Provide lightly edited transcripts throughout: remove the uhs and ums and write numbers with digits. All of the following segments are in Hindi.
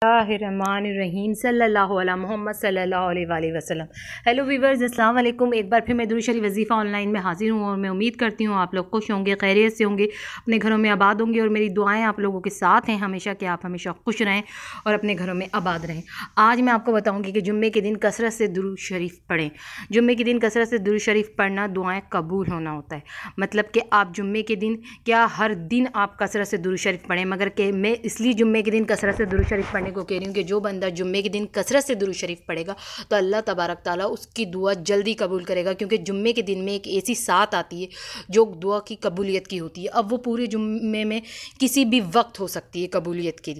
रहीम सल्लल्लाहु अला मोहम्मद सल्लल्लाहु अलैहि वसल्लम। हेलो वीवर्स, अस्सलाम वालेकुम। एक बार फिर मैं दुरूद शरीफ वजीफ़ा ऑनलाइन में हाजिर हूँ और मैं उम्मीद करती हूँ आप लोग खुश होंगे, खैरियत से होंगे, अपने घरों में आबाद होंगे और मेरी दुआएं आप लोगों के साथ हैं हमेशा कि आप हमेशा खुश रहें और अपने घरों में आबाद रहें। आज मैं आपको बताऊँगी कि जुम्मे के दिन कसरत से दुरूद शरीफ पढ़ें। जुम्मे के दिन कसरत से दुरूद शरीफ पढ़ना दुआएँ कबूल होना होता है। मतलब कि आप जुम्मे के दिन क्या हर दिन आप कसरत से दुरूद शरीफ पढ़ें, मगर कि मैं इसलिए जुम्मे के दिन कसरत से दुरूद शरीफ पढ़ने को कह रही हूँ कि जो बंदा जुम्मे के दिन कसरत से दुरूद शरीफ पढ़ेगा तो अल्लाह तबारक ताला उसकी दुआ जल्दी कबूल करेगा, क्योंकि जुम्मे के दिन में एक ऐसी सात आती है जो दुआ की कबूलियत की होती है। अब वो पूरे जुम्मे में किसी भी वक्त हो सकती है कबूलियत की,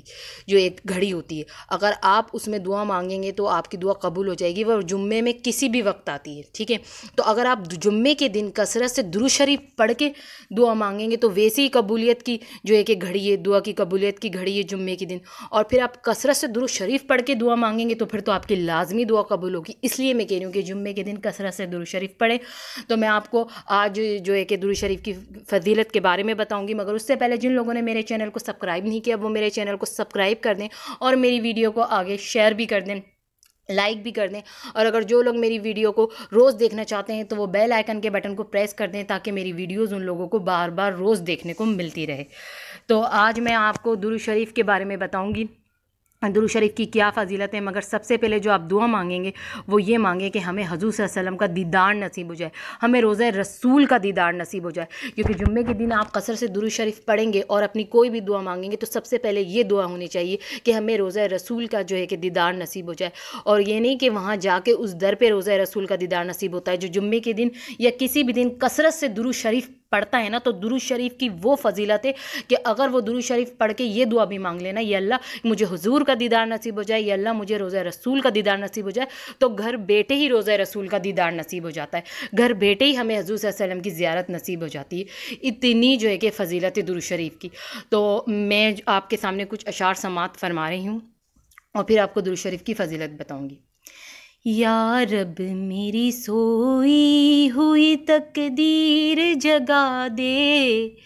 जो एक घड़ी होती है। अगर आप उसमें दुआ मांगेंगे तो आपकी दुआ कबूल हो जाएगी। वह जुम्मे में किसी भी वक्त आती है, ठीक है। तो अगर आप जुम्मे के दिन कसरत से दुरूद शरीफ पढ़ के दुआ मांगेंगे तो वैसे ही कबूलियत की जो एक घड़ी है, दुआ की कबूलियत की घड़ी है जुम्मे के दिन, और फिर आप कसरत से दुरूद शरीफ पढ़ के दुआ मांगेंगे तो फिर तो आपकी लाजमी दुआ कबूल होगी। इसलिए मैं कह रही हूँ कि जुम्मे के दिन कसरत से दुरूद शरीफ पढ़ें। तो मैं आपको आज जो है कि दुरूद शरीफ की फजीलत के बारे में बताऊँगी, मगर उससे पहले जिन लोगों ने मेरे चैनल को सब्सक्राइब नहीं किया वो मेरे चैनल को सब्सक्राइब कर दें और मेरी वीडियो को आगे शेयर भी कर दें, लाइक भी कर दें। और अगर जो लोग मेरी वीडियो को रोज़ देखना चाहते हैं तो वो बेल आइकन के बटन को प्रेस कर दें ताकि मेरी वीडियोज़ उन लोगों को बार बार रोज़ देखने को मिलती रहे। तो आज मैं आपको दुरूद शरीफ के बारे में बताऊंगी, दुरूद शरीफ की क्या फ़जीलत है। मगर सबसे पहले जो आप दुआ मांगेंगे वो ये मांगें कि हमें हजूर सल्लल्लाहु अलैहि वसल्लम का दीदार नसीब हो जाए, हमें रोज़ा रसूल का दीदार नसीब हो जाए। क्योंकि जुम्मे के दिन आप कसरत से दुरूद शरीफ पढ़ेंगे और अपनी कोई भी दुआ मांगेंगे तो सबसे पहले ये दुआ होनी चाहिए कि हमें रोज़ा रसूल का जो है कि दीदार नसीब हो जाए। और ये नहीं कि वहाँ जाके उस दर पे रोज़ा रसूल का दीदार नसीब होता है। जो जुम्मे के दिन या किसी भी दिन कसरत से दुरूद शरीफ पढ़ता है ना, तो दुरूद शरीफ की वो फजीलत है कि अगर वो दुरूद शरीफ पढ़ के ये दुआ भी मांग लेना, या अल्लाह मुझे हुजूर का दीदार नसीब हो जाए, या अल्लाह मुझे रोज़ा रसूल का दीदार नसीब हो जाए, तो घर बैठे ही रोज़ा रसूल का दीदार नसीब हो जाता है। घर बैठे ही हमें हजूर सल्लल्लाहु अलैहि वसल्लम की ज़ियारत नसीब हो जाती है। इतनी जो है कि फ़जीलत है दुरूद शरीफ की। तो मैं आपके सामने कुछ अशार समात फरमा रही हूँ और फिर आपको दुरूद शरीफ की फ़जीलत बताऊँगी। या रब मेरी सोई हुई तकदीर जगा दे,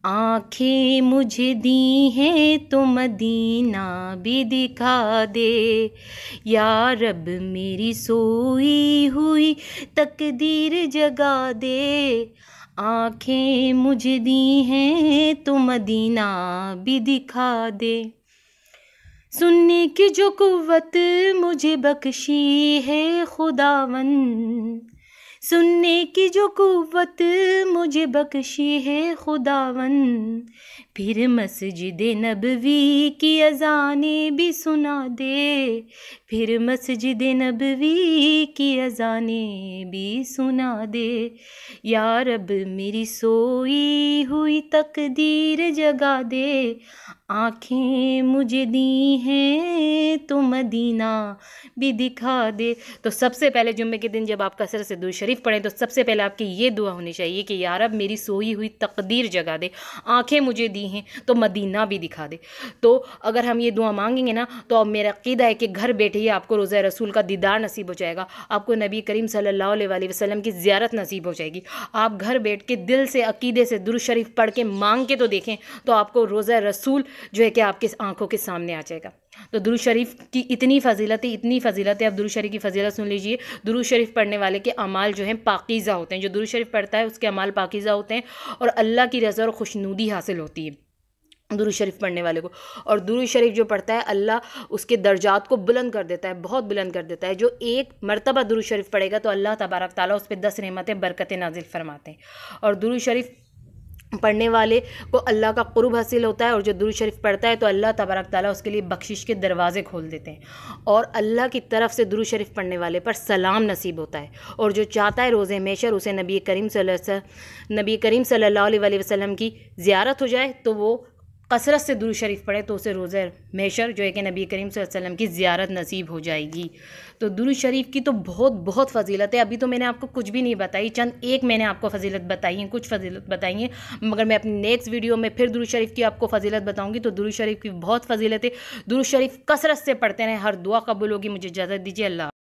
आँखें मुझे दी हैं तो मदीना भी दिखा दे। या रब मेरी सोई हुई तकदीर जगा दे, आँखें मुझे दी हैं तो मदीना भी दिखा दे। सुनने की जो कुव्वत मुझे बख्शी है खुदावन, सुनने की जो कुव्वत मुझे बख्शी है खुदावन, फिर मस्जिद नबवी की अज़ानें भी सुना दे, फिर मस्जिद नबवी की अज़ानें भी सुना दे। या रब मेरी सोई हुई तकदीर जगा दे, आँखें मुझे दी हैं तो मदीना भी दिखा दे। तो सबसे पहले जुम्मे के दिन जब आप कसरत से दुरूद शरीफ पढ़ें तो सबसे पहले आपकी ये दुआ होनी चाहिए कि या रब मेरी सोई हुई तकदीर जगा दे, आँखें मुझे दी हैं तो मदीना भी दिखा दे। तो अगर हम ये दुआ मांगेंगे ना तो अब मेरा अक़ीदा है कि घर बैठे ही आपको रोज़ा रसूल का दीदार नसीब हो जाएगा, आपको नबी करीम सल्लल्लाहु अलैहि वसल्लम की ज़ियारत नसीब हो जाएगी। आप घर बैठ के दिल से अक़ीदे से दुरूद शरीफ पढ़ के मांग के तो देखें तो आपको रोज़ा रसूल जो है कि आपके आंखों के सामने आ जाएगा। तो दुरूद शरीफ की इतनी फ़जीलत है, इतनी फ़जीलत है। अब दुरूद शरीफ की फ़जीलत सुन लीजिए। दुरूद शरीफ पढ़ने वाले के अमाल जो हैं पाकीज़ा होते हैं। जो दुरूद शरीफ पढ़ता है उसके अमाल पाकीज़ा होते हैं और अल्लाह की रज़ा और खुशनुदी हासिल होती है दुरूद शरीफ पढ़ने वाले को। और दुरूद शरीफ जो पढ़ता है अल्लाह उसके दर्जात को बुलंद कर देता है, बहुत बुलंद कर देता है। जो एक मरतबा दुरूद शरीफ पढ़ेगा तो अल्लाह तबारक ताला उस पर 10 रहमतें बरकतें नाजिल फरमाते हैं। और दुरूद शरीफ पढ़ने वाले को अल्लाह का कुर्ब हासिल होता है, और जो दुरूद शरीफ पढ़ता है तो अल्लाह तबारक ताला उसके लिए बख्शिश के दरवाज़े खोल देते हैं और अल्लाह की तरफ से दुरूद शरीफ पढ़ने वाले पर सलाम नसीब होता है। और जो चाहता है रोज़े मेशर उसे नबी करीम सल्लल्लाहु अलैहि वसल्लम की ज़ियारत हो जाए तो वो कसरत से दुरूद शरीफ पढ़े तो उसे रोज़े मेशर जो है कि नबी करीम सल्लल्लाहु अलैहि वसल्लम की ज़ियारत नसीब हो जाएगी। तो दुरूद शरीफ की तो बहुत फ़जीलत है। अभी तो मैंने आपको कुछ भी नहीं बताई, चंद एक मैंने आपको फ़जीलत बताई है, कुछ फ़जीलत बताई हैं, मगर मैं अपनी नेक्स्ट वीडियो में फिर दुरूद शरीफ की आपको फ़जीलत बताऊँगी। तो दुरूद शरीफ की बहुत फ़जीलत है। दुरूद शरीफ कसरत से पढ़ते रहें, हर दुआ कबूल होगी। मुझे इजाज़त दीजिए। अल्लाह।